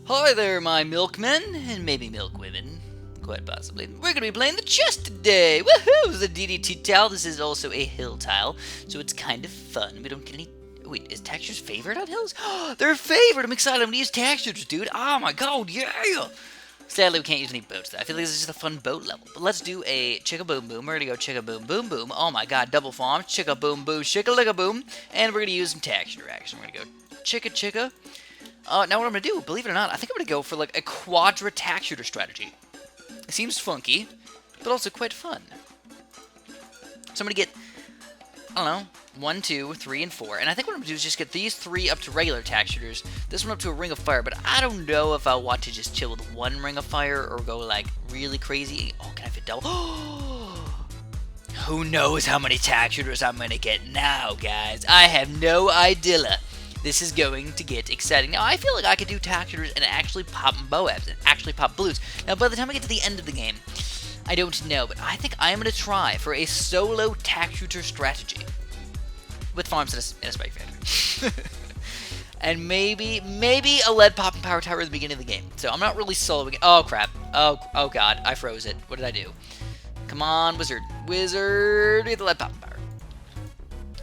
Hi there, my milkmen, and maybe milkwomen. Quite possibly. We're going to be playing the chest today! Woohoo! It's a DDT tile. This is also a hill tile, so it's kind of fun. We don't get any... Wait, is textures favored on hills? They're favored! I'm excited. I'm going to use textures, dude. Oh my god, yeah! Sadly, we can't use any boats, though. I feel like this is just a fun boat level. But let's do a chicka boom boom. We're going to go chicka boom boom boom. Oh my god, double farm. Chicka boom boom, chicka licka boom. And we're going to use some texture action. We're going to go chicka chicka. Now what I'm going to do, believe it or not, I think I'm going to go for like a quadra tack shooter strategy. It seems funky, but also quite fun. So I'm going to get, I don't know, 1, 2, 3, and 4. And I think what I'm going to do is just get these 3 up to regular tack shooters, this one up to a ring of fire, but I don't know if I want to just chill with 1 ring of fire or go like really crazy. Oh, can I fit double? Who knows how many tack shooters I'm going to get now, guys? I have no idea. This is going to get exciting. Now, I feel like I could do tack shooters and actually pop Boabs and actually pop blues. Now, by the time I get to the end of the game, I don't know, but I think I am going to try for a solo tack shooter strategy with farms and a spike factory. And maybe a lead popping power tower at the beginning of the game. So I'm not really soloing. Oh, crap. Oh, God. I froze it. What did I do? Come on, wizard. Wizard. Get the lead popping power.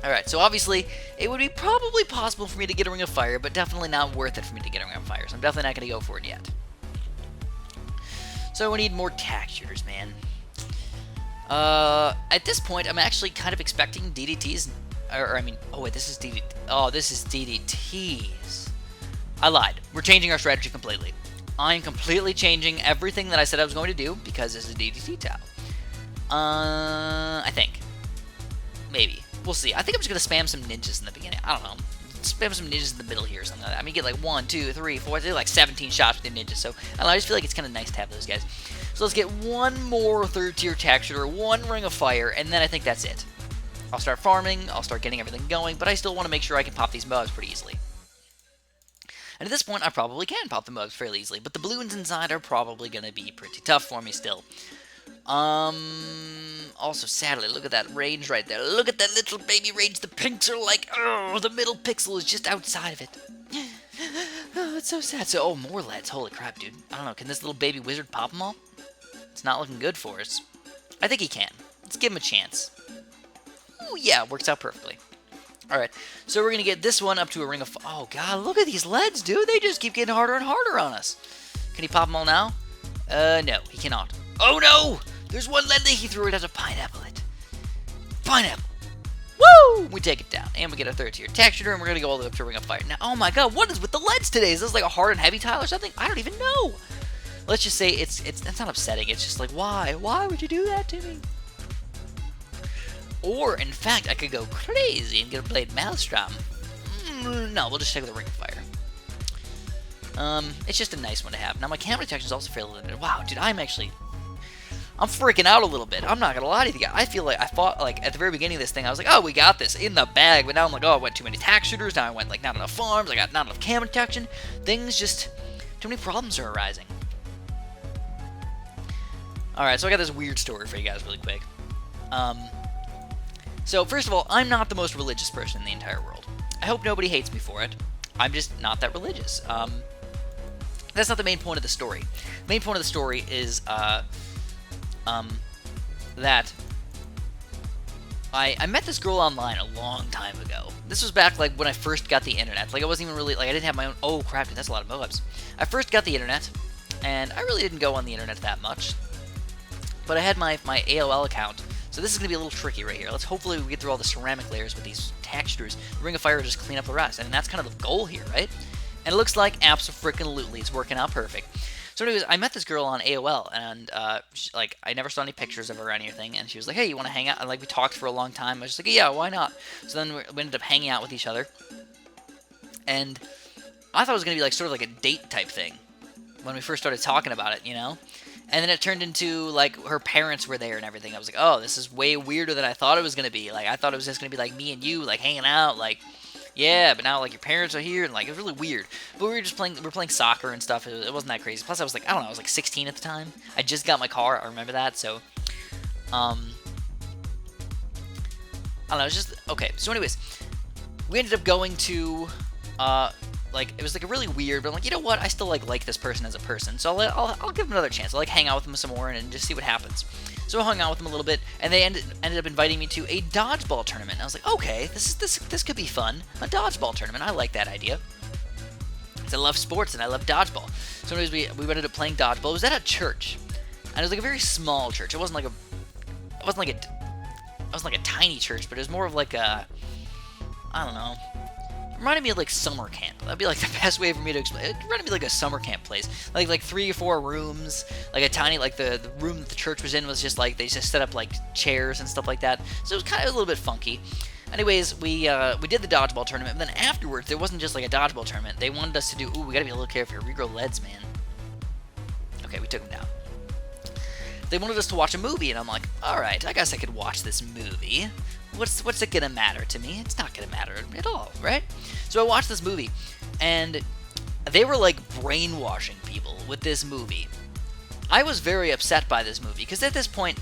Alright, so obviously, it would be probably possible for me to get a ring of fire, but definitely not worth it for me to get a ring of fire, so I'm definitely not going to go for it yet. So we need more tack shooters, man. At this point, I'm actually kind of expecting DDTs, oh wait, this is DDT. Oh, this is DDTs. I lied. We're changing our strategy completely. I'm completely changing everything that I said I was going to do, because this is a DDT tile. I think. Maybe. We'll see. I think I'm just going to spam some ninjas in the beginning. I don't know. Spam some ninjas in the middle here or something like that. I mean, get like 1, 2, 3, 4, I did like 17 shots with the ninjas. So, I don't know, I just feel like it's kind of nice to have those guys. So let's get 1 more 3rd tier tack shooter, 1 ring of fire, and then I think that's it. I'll start farming, I'll start getting everything going, but I still want to make sure I can pop these mobs pretty easily. And at this point, I probably can pop the mobs fairly easily, but the balloons inside are probably going to be pretty tough for me still. Also, sadly, look at that range right there. Look at that little baby range. The pinks are like, oh, the middle pixel is just outside of it. Oh, it's so sad. So, oh, more leads. Holy crap, dude. I don't know. Can this little baby wizard pop them all? It's not looking good for us. I think he can. Let's give him a chance. Oh, yeah, works out perfectly. Alright, so we're going to get this one up to a ring of... Oh, God, look at these leads, dude. They just keep getting harder and harder on us. Can he pop them all now? No, he cannot. Oh, no! There's one lead that he threw it as a pineapple. Pineapple! Woo! We take it down, and we get a 3rd tier tack shooter, and we're going to go all the way up to a ring of fire. Now, oh my god, what is with the leads today? Is this like a hard and heavy tile or something? I don't even know. Let's just say it's not upsetting. It's just like, why? Why would you do that to me? Or, in fact, I could go crazy and get a blade maelstrom. No, we'll just check with a ring of fire. It's just a nice one to have. Now, my camera detection is also fairly limited. Wow, dude, I'm freaking out a little bit. I'm not gonna lie to you guys. I feel like I thought, like, at the very beginning of this thing, I was like, oh, we got this in the bag. But now I'm like, oh, I went too many tack shooters. Now I went, like, not enough farms. I got not enough camera detection. Things just, too many problems are arising. Alright, so I got this weird story for you guys really quick. So, first of all, I'm not the most religious person in the entire world. I hope nobody hates me for it. I'm just not that religious. That's not the main point of the story. The main point of the story is, that I met this girl online a long time ago. This was back, like, when I first got the internet. Like, I wasn't even really, like, I didn't have my own... Oh, crap, dude, that's a lot of mobs. I first got the internet, and I really didn't go on the internet that much. But I had my AOL account, so this is going to be a little tricky right here. Let's hopefully we get through all the ceramic layers with these textures. The Ring of Fire will just clean up the rest, and that's kind of the goal here, right? And it looks like abso-frickin-lutely it's working out perfect. So anyways, I met this girl on AOL, and, like, I never saw any pictures of her or anything, and she was like, hey, you want to hang out? And, like, we talked for a long time. I was just like, yeah, why not? So then we ended up hanging out with each other, and I thought it was going to be, like, sort of like a date type thing when we first started talking about it, you know? And then it turned into, like, her parents were there and everything. I was like, oh, this is way weirder than I thought it was going to be. Like, I thought it was just going to be, like, me and you, like, hanging out, like... Yeah, but now, like, your parents are here, and, like, it was really weird. But we were playing soccer and stuff. It wasn't that crazy. Plus, I was, like, I don't know, I was, like, 16 at the time. I just got my car. I remember that, so, I don't know, it's just, okay. So, anyways, we ended up going to, like, it was like a really weird, but I'm like, you know what, I still like this person as a person, so I'll give him another chance. I'll like hang out with him some more and just see what happens. So I hung out with them a little bit, and they ended up inviting me to a dodgeball tournament. And I was like, okay, this could be fun. A dodgeball tournament, I like that idea. I love sports and I love dodgeball. So anyways, we ended up playing dodgeball. It was at a church, and it was like a very small church. It wasn't like a tiny church, but it was more of like a, I don't know. It reminded me of like summer camp. That'd be like the best way for me to explain. It reminded me like a summer camp place, like 3 or 4 rooms, like a tiny, like the room that the church was in was just like they just set up like chairs and stuff like that. So it was kind of a little bit funky. Anyways, we did the dodgeball tournament, but then afterwards, there wasn't just like a dodgeball tournament. They wanted us to do, ooh, we gotta be a little careful here. We grow leads, man. Okay, we took them down. They wanted us to watch a movie, and I'm like, alright, I guess I could watch this movie. What's it gonna matter to me? It's not gonna matter at all, right? So I watched this movie, and they were like brainwashing people with this movie. I was very upset by this movie, because at this point,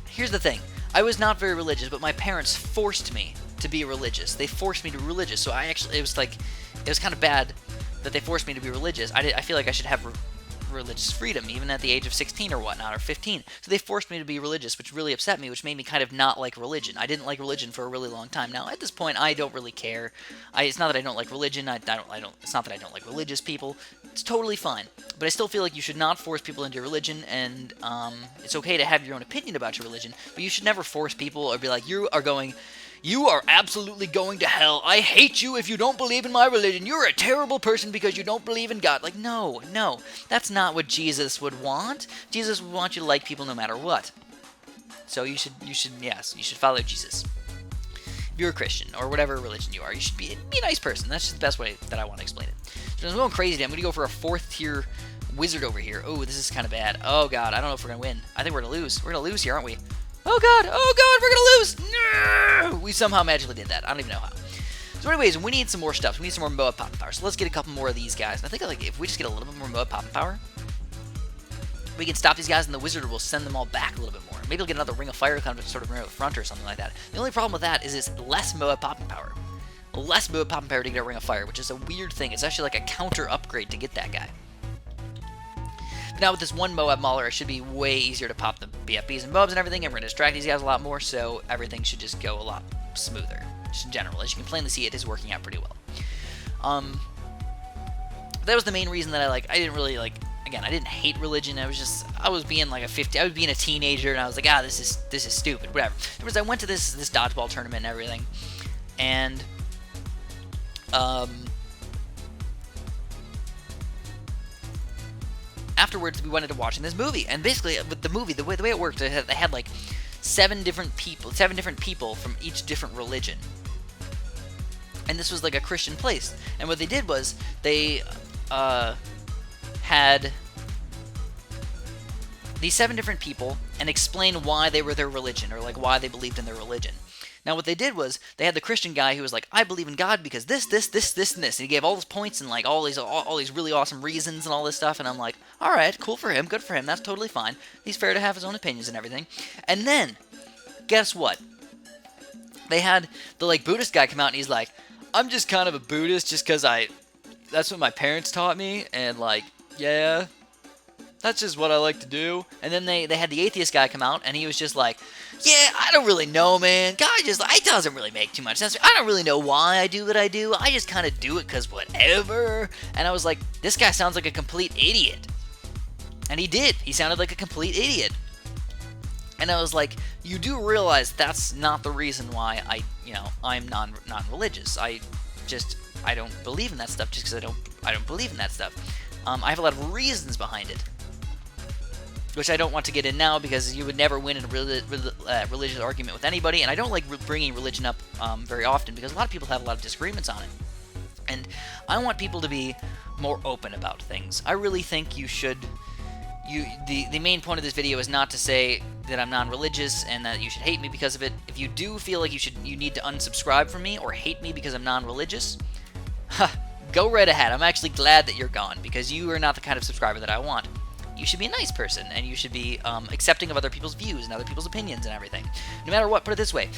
here's the thing. I was not very religious, but my parents forced me to be religious. They forced me to be religious, so it was kind of bad that they forced me to be religious. I feel like I should have religious freedom, even at the age of 16 or whatnot, or 15. So they forced me to be religious, which really upset me, which made me kind of not like religion. I didn't like religion for a really long time. Now, at this point, I don't really care. It's not that I don't like religion. It's not that I don't like religious people. It's totally fine. But I still feel like you should not force people into religion, and it's okay to have your own opinion about your religion, but you should never force people or be like, you are absolutely going to hell. I hate you if you don't believe in my religion. You're a terrible person because you don't believe in God. Like, no. That's not what Jesus would want. Jesus would want you to like people no matter what. So you should follow Jesus. If you're a Christian or whatever religion you are, you should be a nice person. That's just the best way that I want to explain it. So I'm going crazy today. I'm going to go for a 4th tier wizard over here. Oh, this is kind of bad. Oh, God. I don't know if we're going to win. I think we're going to lose. We're going to lose here, aren't we? Oh, God. We're going to lose. No! We somehow magically did that. I don't even know how. So anyways, we need some more stuff. We need some more Moab popping power. So let's get a couple more of these guys. And I think like if we just get a little bit more Moab popping power, we can stop these guys, and the wizard will send them all back a little bit more. Maybe we'll get another ring of fire kind of sort of ring of the front or something like that. The only problem with that is it's less Moab popping power. Less Moab popping power to get a ring of fire, which is a weird thing. It's actually like a counter upgrade to get that guy. But now with this one Moab Mauler, it should be way easier to pop the BFBs and Moabs and everything, and we're going to distract these guys a lot more, so everything should just go a lot smoother. Just in general, as you can plainly see, it is working out pretty well. That was the main reason that I didn't really again, I didn't hate religion. I was being like I was being a teenager, and I was like, this is stupid, whatever. Because I went to this dodgeball tournament and everything, and afterwards we went into watching this movie, and basically with the movie, the way it worked, they had like 7 different people from each different religion. And this was like a Christian place. And what they did was they had these 7 different people and explain why they were their religion, or like why they believed in their religion. Now what they did was they had the Christian guy who was like, I believe in God because this, and this. And he gave all these points and like all these really awesome reasons and all this stuff. And I'm like, all right, cool for him, good for him. That's totally fine. He's fair to have his own opinions and everything. And then, guess what? They had the like Buddhist guy come out, and he's like, I'm just kind of a Buddhist just because that's what my parents taught me, and like, yeah, that's just what I like to do. And then they had the atheist guy come out, and he was just like, yeah, I don't really know, man. God it doesn't really make too much sense. I don't really know why I do what I do. I just kind of do it because whatever. And I was like, this guy sounds like a complete idiot. And he did. He sounded like a complete idiot. And I was like, you do realize that's not the reason why I'm non-religious. I don't believe in that stuff just because I don't believe in that stuff. I have a lot of reasons behind it, which I don't want to get in now because you would never win in a religious argument with anybody, and I don't like bringing religion up very often because a lot of people have a lot of disagreements on it. And I want people to be more open about things. I really think you should... The main point of this video is not to say that I'm non-religious and that you should hate me because of it. If you do feel like you need to unsubscribe from me or hate me because I'm non-religious, go right ahead. I'm actually glad that you're gone because you are not the kind of subscriber that I want. You should be a nice person, and you should be accepting of other people's views and other people's opinions and everything. No matter what, put it this way.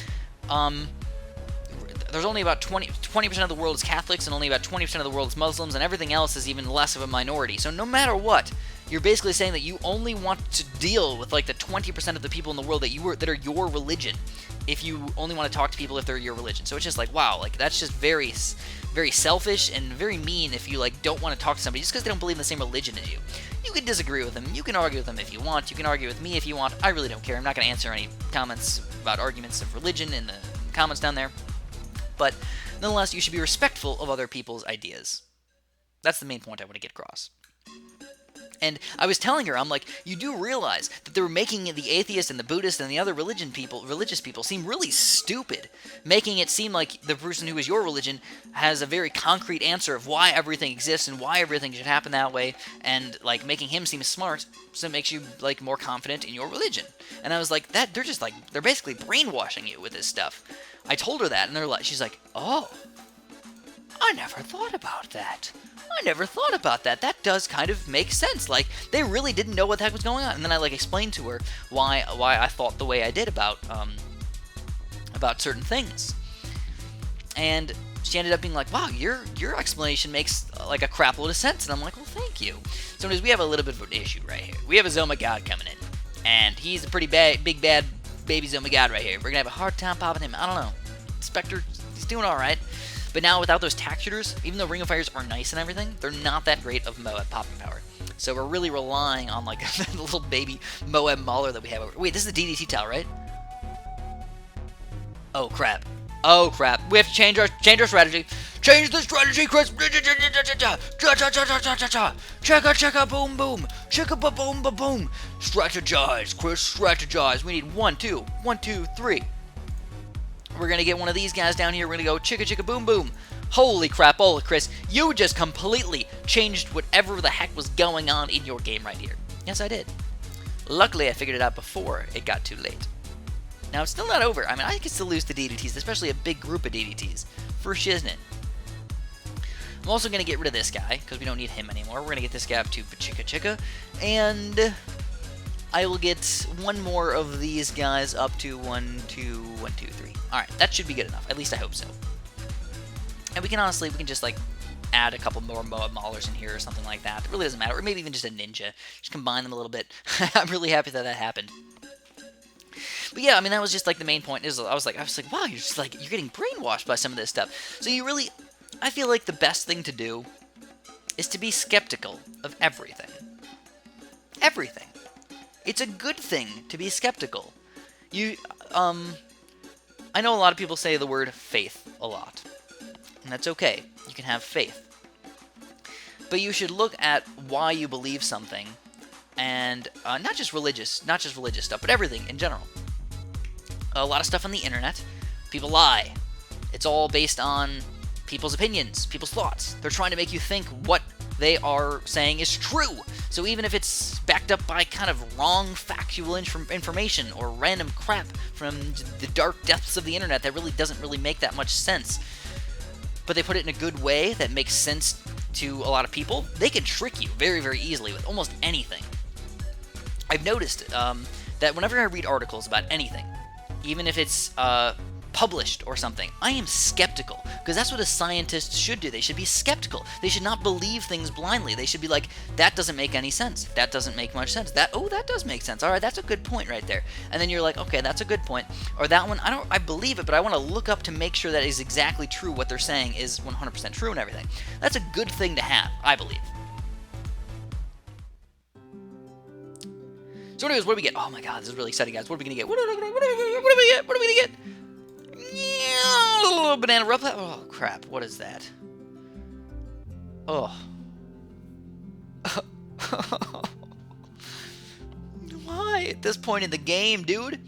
there's only about 20% of the world is Catholics, and only about 20% of the world is Muslims, and everything else is even less of a minority. So no matter what, you're basically saying that you only want to deal with like the 20% of the people in the world that are your religion, if you only want to talk to people if they're your religion. So it's just like, wow, like that's just very selfish and very mean if you like don't want to talk to somebody just because they don't believe in the same religion as you. You can disagree with them, you can argue with them if you want, you can argue with me if you want. I really don't care. I'm not going to answer any comments about arguments of religion in the comments down there. But nonetheless, you should be respectful of other people's ideas. That's the main point I want to get across. And I was telling her, I'm like, you do realize that they were making the atheist and the Buddhist and the other religious people seem really stupid, making it seem like the person who is your religion has a very concrete answer of why everything exists and why everything should happen that way, and like making him seem smart, so it makes you like more confident in your religion. And I was like, they're basically brainwashing you with this stuff. I told her that, and she's like, oh, I never thought about that. That does kind of make sense. Like, they really didn't know what the heck was going on. And then I like explained to her why I thought the way I did about certain things. And she ended up being like, wow, your explanation makes like a crap load of sense. And I'm like, well, thank you. So anyways, we have a little bit of an issue right here. We have a Zoma God coming in, and he's a pretty big bad baby Zoma God right here. We're gonna have a hard time popping him. I don't know. Spectre, he's doing all right. But now without those tack shooters, even though Ring of Fires are nice and everything, they're not that great of Moab popping power. So we're really relying on like the little baby Moab Mauler that we have over. Wait, this is the DDT towel, right? Oh crap. We have to change our strategy. Change the strategy, Chris. Checka boom boom. Checka boom boom. Strategize, Chris. Strategize. We need 1, 2, 1, 2, 3. We're going to get one of these guys down here. We're going to go chicka boom boom. Holy crapola, Chris. You just completely changed whatever the heck was going on in your game right here. Yes, I did. Luckily, I figured it out before it got too late. Now, it's still not over. I mean, I can still lose to DDTs, especially a big group of DDTs. For shiznit. I'm also going to get rid of this guy, because we don't need him anymore. We're going to get this guy up to chicka. And I will get one more of these guys up to 1, 2, 1, 2, 3. Alright, that should be good enough. At least I hope so. And we can just like add a couple more Moab Maulers in here or something like that. It really doesn't matter. Or maybe even just a ninja. Just combine them a little bit. I'm really happy that happened. But yeah, I mean, that was just like the main point. I was like, wow, you're getting brainwashed by some of this stuff. So I feel like the best thing to do is to be skeptical of everything. Everything. It's a good thing to be skeptical. I know a lot of people say the word faith a lot, and that's okay. You can have faith. But you should look at why you believe something, and not just religious stuff, but everything in general. A lot of stuff on the internet, people lie. It's all based on people's opinions, people's thoughts. They're trying to make you think what they are saying is true. So even if it's backed up by kind of wrong factual information or random crap from the dark depths of the internet that really doesn't really make that much sense, but they put it in a good way that makes sense to a lot of people, they can trick you very, very easily with almost anything. I've noticed that whenever I read articles about anything, even if it's published or something, I am skeptical, because that's what a scientist should do. They should be skeptical. They should not believe things blindly. They should be like, that doesn't make any sense. That doesn't make much sense. That does make sense. All right, that's a good point right there. And then you're like, okay, that's a good point. Or that one, I believe it, but I want to look up to make sure that is exactly true. What they're saying is 100% true and everything. That's a good thing to have, I believe. So anyways, what do we get? Oh my god, this is really exciting, guys. What are we going to get? What are we going to get? Yeah, banana rubber. Oh crap! What is that? Oh. Why at this point in the game, dude?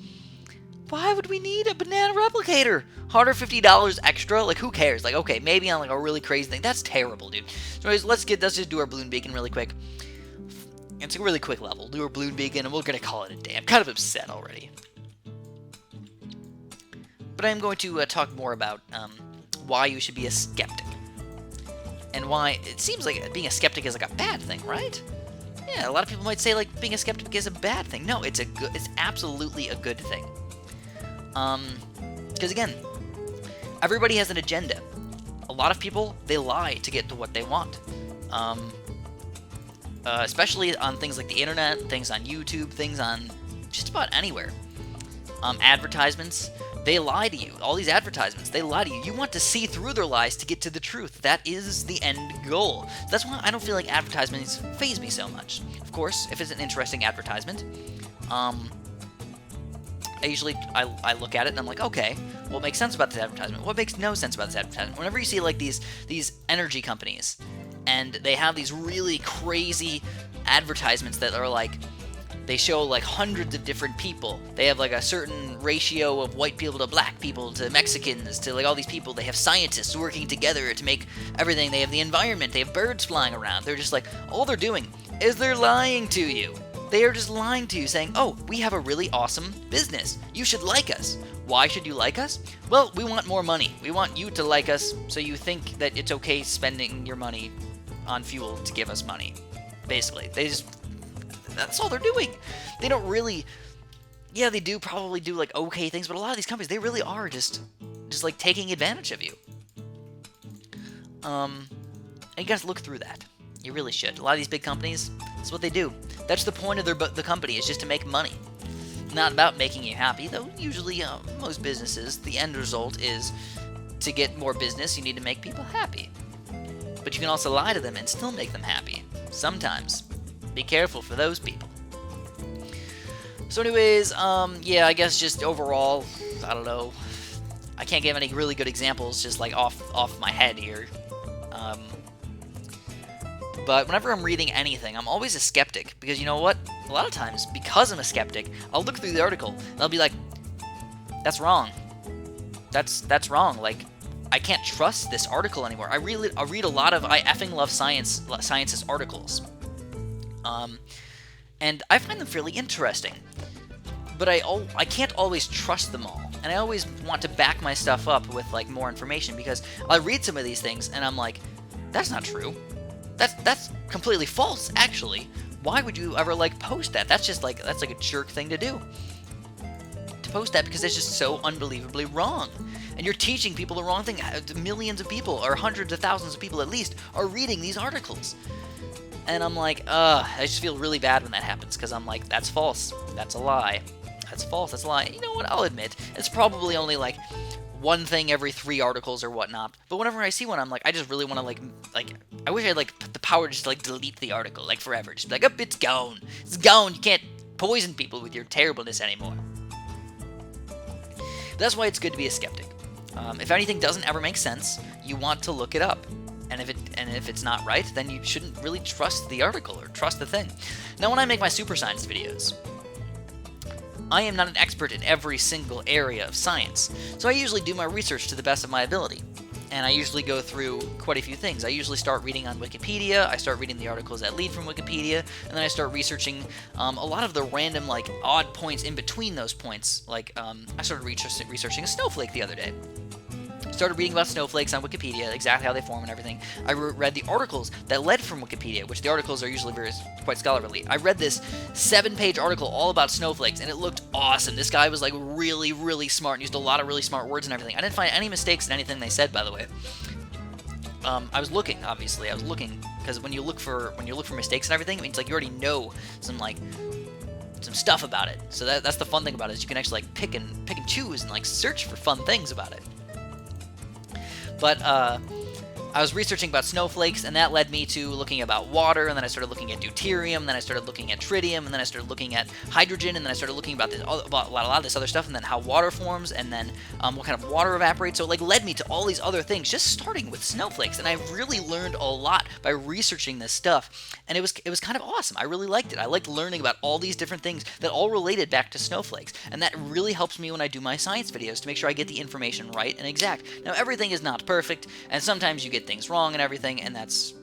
Why would we need a banana replicator? $150 extra? Like, who cares? Like, okay, maybe on like a really crazy thing. That's terrible, dude. So anyways, let's just do our balloon beacon really quick. It's a really quick level. Do our balloon beacon, and we're gonna call it a day. I'm kind of upset already. But I'm going to talk more about why you should be a skeptic. And why it seems like being a skeptic is like a bad thing, right? Yeah, a lot of people might say like being a skeptic is a bad thing. No, it's absolutely a good thing. Because again, Everybody has an agenda. A lot of people, they lie to get to what they want. Especially on things like the internet, things on YouTube, things on just about anywhere. Advertisements, they lie to you. All these advertisements, they lie to you. You want to see through their lies to get to the truth. That is the end goal. That's why I don't feel like advertisements faze me so much. Of course, if it's an interesting advertisement, I look at it and I'm like, okay, what makes sense about this advertisement? What makes no sense about this advertisement? Whenever you see like these energy companies, and they have these really crazy advertisements that are like, they show like hundreds of different people. They have like a certain ratio of white people to black people to Mexicans to like all these people. They have scientists working together to make everything. They have the environment. They have birds flying around. They're just like, all they're doing is they're lying to you. They are just lying to you, saying, oh, we have a really awesome business. You should like us. Why should you like us? Well, we want more money. We want you to like us so you think that it's okay spending your money on fuel to give us money. Basically, that's all they're doing. They don't really, yeah, they do probably do like okay things, but a lot of these companies, they really are just like taking advantage of you. And you guys look through that. You really should. A lot of these big companies, that's what they do. That's the point of the company, is just to make money. Not about making you happy, though usually most businesses, the end result is to get more business, you need to make people happy. But you can also lie to them and still make them happy. Sometimes. Be careful for those people. So anyways, yeah, I guess just overall, I don't know. I can't give any really good examples just like off my head here. But whenever I'm reading anything, I'm always a skeptic. Because you know what? A lot of times, because I'm a skeptic, I'll look through the article and I'll be like, that's wrong. That's wrong. Like, I can't trust this article anymore. I read a lot of, I effing love science's articles. And I find them fairly interesting. But I can't always trust them all. And I always want to back my stuff up with like more information, because I read some of these things and I'm like, that's not true. That's completely false, actually. Why would you ever like post that? That's like a jerk thing to do. To post that, because it's just so unbelievably wrong. And you're teaching people the wrong thing. Millions of people, or hundreds of thousands of people at least, are reading these articles. And I'm like, I just feel really bad when that happens, because I'm like, that's false. That's a lie. That's false. That's a lie. You know what? I'll admit, it's probably only like one thing every 3 articles or whatnot. But whenever I see one, I'm like, I just really want to like, I wish I had like the power to just like delete the article, like forever. Just be like, oh, it's gone. It's gone. You can't poison people with your terribleness anymore. That's why it's good to be a skeptic. If anything doesn't ever make sense, you want to look it up. And if it's not right, then you shouldn't really trust the article or trust the thing. Now, when I make my super science videos, I am not an expert in every single area of science, so I usually do my research to the best of my ability. And I usually go through quite a few things. I usually start reading on Wikipedia, I start reading the articles that lead from Wikipedia, and then I start researching a lot of the random, like, odd points in between those points. Like, I started researching a snowflake the other day. Started reading about snowflakes on Wikipedia, exactly how they form and everything. I read the articles that led from Wikipedia, which the articles are usually quite scholarly. I read this 7-page article all about snowflakes, and it looked awesome. This guy was like really, really smart and used a lot of really smart words and everything. I didn't find any mistakes in anything they said, by the way. I was looking, obviously. I was looking, because when you look for mistakes and everything, it means like you already know some stuff about it. So that's the fun thing about it, is you can actually like pick and choose and like search for fun things about it. But I was researching about snowflakes, and that led me to looking about water, and then I started looking at deuterium, and then I started looking at tritium, and then I started looking at hydrogen, and then I started looking about a lot of this other stuff, and then how water forms, and then what kind of water evaporates. So it like led me to all these other things, just starting with snowflakes, and I really learned a lot by researching this stuff, and it was kind of awesome. I really liked it. I liked learning about all these different things that all related back to snowflakes, and that really helps me when I do my science videos to make sure I get the information right and exact. Now, everything is not perfect, and sometimes you get things wrong and everything, and that's,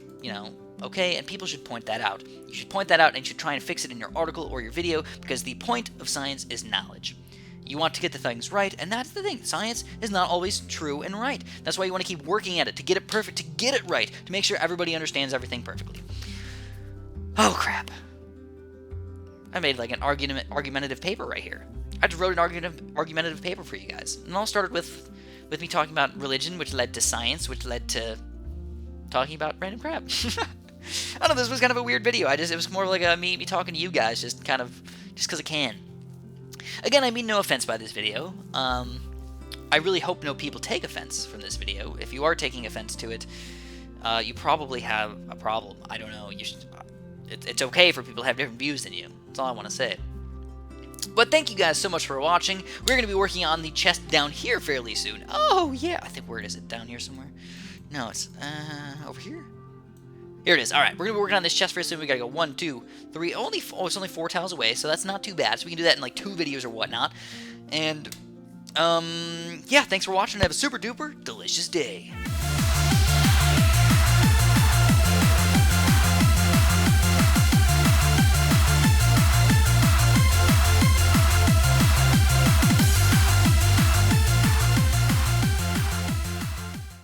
okay, and people should point that out. You should point that out, and you should try and fix it in your article or your video, because the point of science is knowledge. You want to get the things right, and that's the thing. Science is not always true and right. That's why you want to keep working at it, to get it perfect, to get it right, to make sure everybody understands everything perfectly. Oh, crap. I made like an argumentative paper right here. I just wrote an argumentative paper for you guys, and it all started with with me talking about religion, which led to science, which led to talking about random crap. I don't know, this was kind of a weird video. It was more like me talking to you guys, just because I can. Again, I mean no offense by this video. I really hope no people take offense from this video. If you are taking offense to it, you probably have a problem. I don't know. It's okay for people to have different views than you. That's all I want to say. But thank you guys so much for watching. We're going to be working on the chest down here fairly soon. Oh, yeah. I think, where is it? Down here somewhere? No, it's over here? Here it is. All right, we're going to be working on this chest very soon. We got to go 1, 2, 3. It's only 4 tiles away, so that's not too bad. So we can do that in like 2 videos or whatnot. And, yeah, thanks for watching. Have a super duper delicious day.